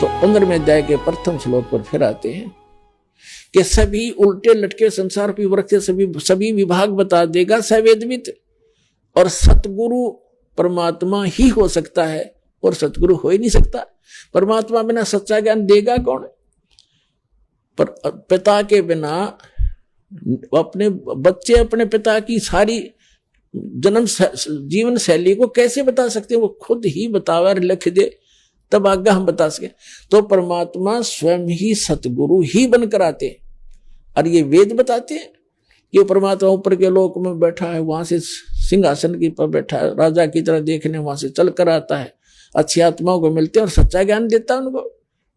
तो 15वें अध्याय के प्रथम श्लोक पर फिर आते हैं कि सभी उल्टे लटके संसार की वृक्ष सभी विभाग बता देगा सवेदवित, और सतगुरु परमात्मा ही हो सकता है और सतगुरु हो ही नहीं सकता। परमात्मा बिना सच्चा ज्ञान देगा कौन? पर पिता के बिना अपने बच्चे अपने पिता की सारी जन्म जीवन शैली को कैसे बता सकते हैं? वो खुद ही बतावे और लिख दे तब आगे हम बता सके। तो परमात्मा स्वयं ही सतगुरु ही बनकर आते हैं और ये वेद बताते हैं कि परमात्मा ऊपर के लोक में बैठा है, वहां से सिंहासन की पर बैठा है, राजा की तरह देखने वहां से चल कर आता है, अच्छी आत्माओं को मिलते हैं और सच्चा ज्ञान देता है उनको,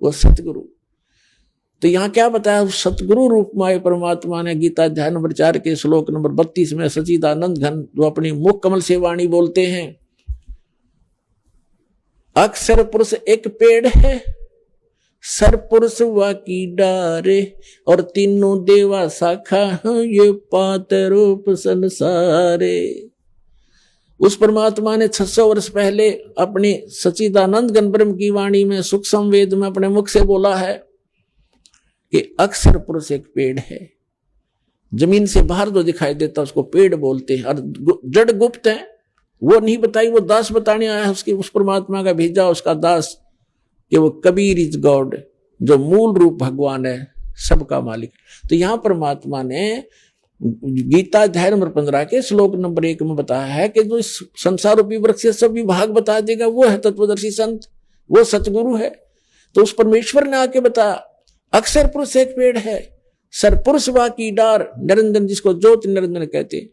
वो सतगुरु। तो यहाँ क्या बताया? सतगुरु रूप में परमात्मा ने गीता अध्याय नंबर 4 के श्लोक नंबर 32 में सच्चिदानंद घन जो अपनी मुख कमल से वाणी बोलते हैं, अक्षर पुरुष एक पेड़ है, सर पुरुष वा की डारे, और तीनों देवा शाखा ये पात रूप संसारे। उस परमात्मा ने 600 वर्ष पहले अपनी सच्चिदानंद घन ब्रह्म की वाणी में सूक्ष्म वेद में अपने मुख से बोला है कि अक्षर पुरुष एक पेड़ है, जमीन से बाहर जो दिखाई देता उसको पेड़ बोलते हैं, और जड़ गुप्त है वो नहीं बताई, वो दास बताने आया है उसकी, उस परमात्मा का भेजा उसका दास कि वो कबीर इज गॉड, जो मूल रूप भगवान है, सबका मालिक। तो यहां परमात्मा ने गीता अध्याय नंबर 15 के श्लोक नंबर 1 में बताया है कि जो इस संसार रूपी वृक्ष से सब विभाग बता देगा वो है तत्वदर्शी संत, वो सतगुरु है। तो उस परमेश्वर ने आके बताया अक्षर पुरुष एक पेड़ है, सरपुरुष वा की डार, निरंजन जिसको ज्योति निरंजन कहते हैं,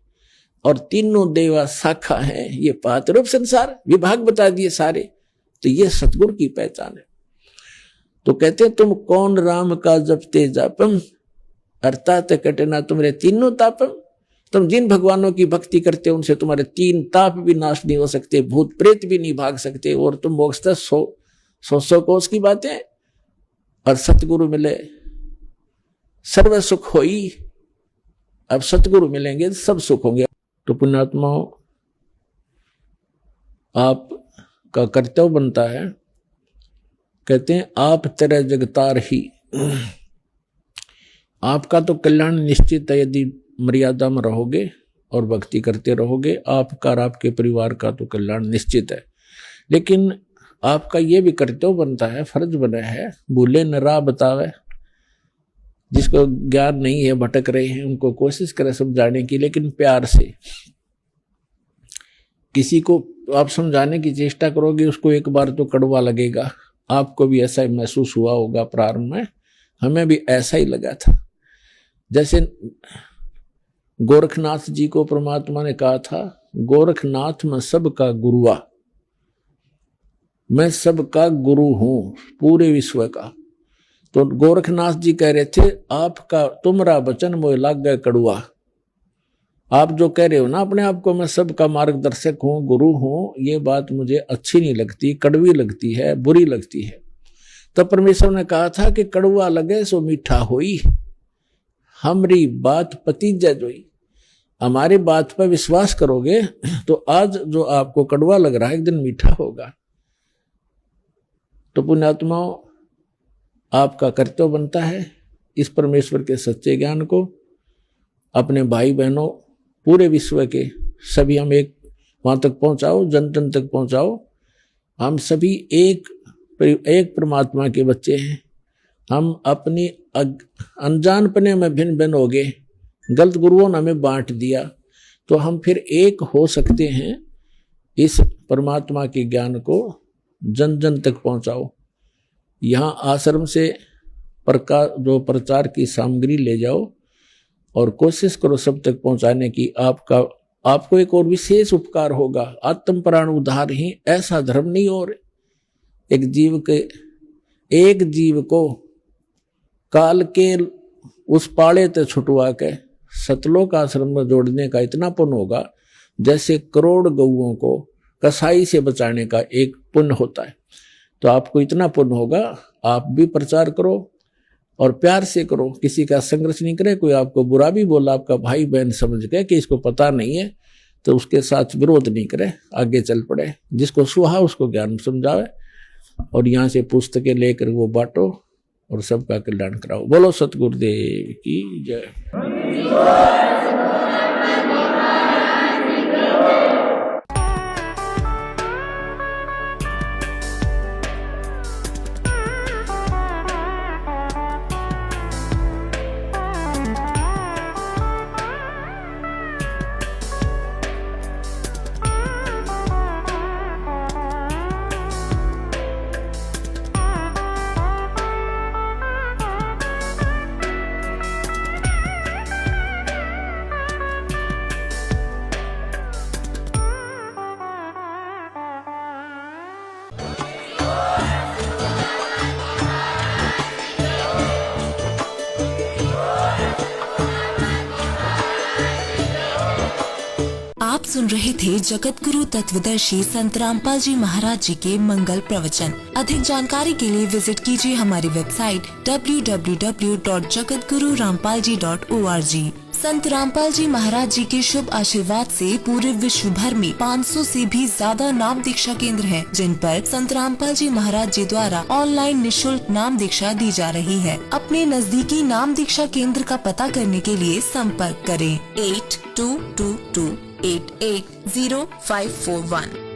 और तीनों देवा शाखा है, ये पात रूप संसार, विभाग बता दिए सारे। तो ये सतगुरु की पहचान है। तो कहते हैं तुम कौन राम का जपते जापम, अर्थात कटना तुम्हारे तीनों तापम। तुम जिन भगवानों की भक्ति करते हो उनसे तुम्हारे 3 ताप भी नाश नहीं हो सकते, भूत प्रेत भी नहीं भाग सकते, और तुम मोक्ष 100 कोस की बातें, और सतगुरु मिले सर्व सुख होई। अब सतगुरु मिलेंगे सब सुख होंगे। तो पुण्यात्माओं, आपका कर्तव्य बनता है, कहते हैं आप तेरे जगतार ही, आपका तो कल्याण निश्चित है यदि मर्यादा में रहोगे और भक्ति करते रहोगे, आपका और आपके परिवार का तो कल्याण निश्चित है। लेकिन आपका ये भी कर्तव्य बनता है, फर्ज बना है, भूले न राह बतावे, जिसको ज्ञान नहीं है, भटक रहे हैं, उनको कोशिश करें समझाने की, लेकिन प्यार से। किसी को आप समझाने की चेष्टा करोगे उसको एक बार तो कड़वा लगेगा। आपको भी ऐसा ही महसूस हुआ होगा प्रारंभ में, हमें भी ऐसा ही लगा था। जैसे गोरखनाथ जी को परमात्मा ने कहा था, गोरखनाथ मैं सबका गुरुआ, मैं सबका गुरु हूं पूरे विश्व का। तो गोरखनाथ जी कह रहे थे आपका तुम्हारा वचन मोह लाग गए कड़ुआ। आप जो कह रहे हो ना अपने आप को मैं सबका मार्गदर्शक हूं, गुरु हूं, ये बात मुझे अच्छी नहीं लगती, कड़वी लगती है, बुरी लगती है। तो परमेश्वर ने कहा था कि कड़वा लगे सो मीठा होई, हमारी बात पतीजा जोई। हमारी बात पर विश्वास करोगे तो आज जो आपको कड़वा लग रहा है एक दिन मीठा होगा। तो पुण्यात्माओं, आपका कर्तव्य बनता है इस परमेश्वर के सच्चे ज्ञान को अपने भाई बहनों पूरे विश्व के सभी हम एक वहां तक पहुंचाओ, जन जन तक पहुंचाओ। हम सभी एक परमात्मा के बच्चे हैं। हम अपनी अनजानपने में भिन्न भिन्न हो गए, गलत गुरुओं ने हमें बांट दिया, तो हम फिर एक हो सकते हैं। इस परमात्मा के ज्ञान को जन जन तक पहुंचाओ। यहाँ आश्रम से जो प्रचार की सामग्री ले जाओ और कोशिश करो सब तक पहुंचाने की। आपको एक और विशेष उपकार होगा, आत्म प्राण उद्धार ही, ऐसा धर्म नहीं और एक जीव को काल के उस पाले ते छुटवा के सतलोक आश्रम में जोड़ने का इतना पुण्य होगा जैसे करोड़ गौओं को कसाई से बचाने का एक पुण्य होता है। तो आपको इतना पुण्य होगा, आप भी प्रचार करो और प्यार से करो, किसी का संघर्ष नहीं करे। कोई आपको बुरा भी बोला, आपका भाई बहन समझ गए कि इसको पता नहीं है, तो उसके साथ विरोध नहीं करे, आगे चल पड़े। जिसको सुहा उसको ज्ञान समझावे। और यहाँ से पुस्तकें लेकर वो बांटो और सबका कल्याण कराओ। बोलो सतगुरुदेव की जय। आप सुन रहे थे जगत गुरु तत्वदर्शी संत रामपाल जी महाराज जी के मंगल प्रवचन। अधिक जानकारी के लिए विजिट कीजिए हमारी वेबसाइट www.jagatgururampalji.org। संत रामपाल जी महाराज जी के शुभ आशीर्वाद से पूरे विश्व भर में 500 से भी ज्यादा नाम दीक्षा केंद्र हैं, जिन पर संत रामपाल जी महाराज जी द्वारा ऑनलाइन निशुल्क नाम दीक्षा दी जा रही है। अपने नजदीकी नाम दीक्षा केंद्र का पता करने के लिए संपर्क करें 8222880541।